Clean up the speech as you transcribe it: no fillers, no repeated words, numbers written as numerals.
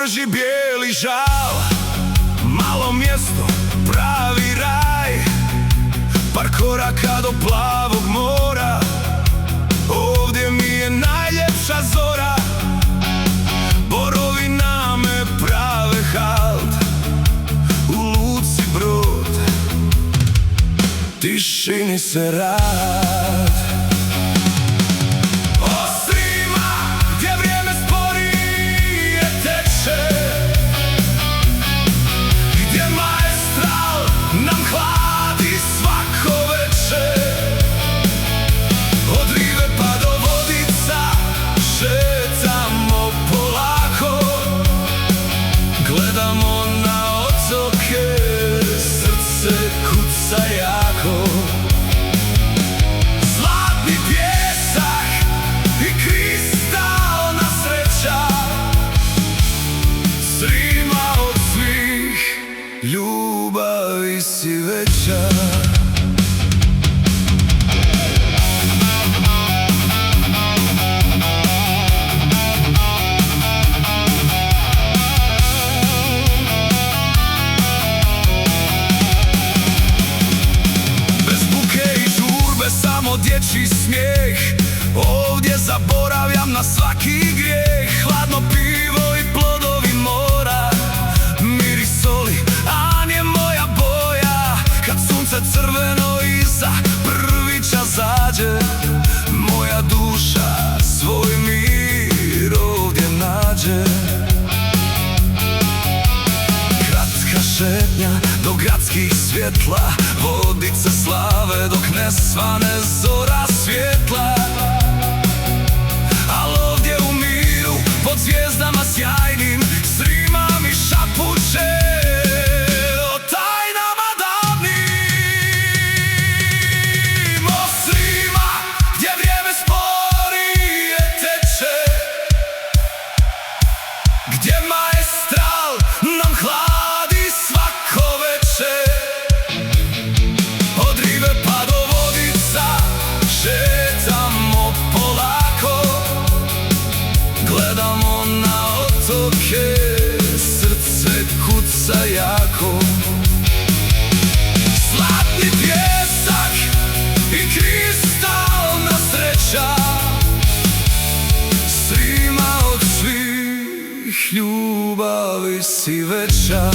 brži bijeli žal. Malo mjesto, pravi raj, par koraka do plavog mora. Ovdje mi je najljepša zora, borovi me prave halt. U luci Brod tišini se rad. Gledamo na otoke, srce kuca jako. Zlatni pjesak i kristalna sreća, svima od svih ljubavi si veća. Dječji smijeh, ovdje zaboravljam na svaki grijeh. Hladno pivo i plodovi mora, miris soli, an je moja boja. Kad sunce crveno iza prvića zađe, moja duša svoj mir ovdje nađe. Kratka šetnja do gradskih svjetla, vodice slave dok ne svane zora svjetla. Al ovdje u miru, pod zvijezdama sjajnim, Srima mi šapuće o tajnama davnim. O Srima, gdje vrijeme sporije teče, gdje maestral nam hladi svako večer. Od rive pa do Vodica šetamo polako, gledamo na otoke, srce kuca jako. Zlatni pjesak i kristalna sreća, svima od svih ljubavi si veća.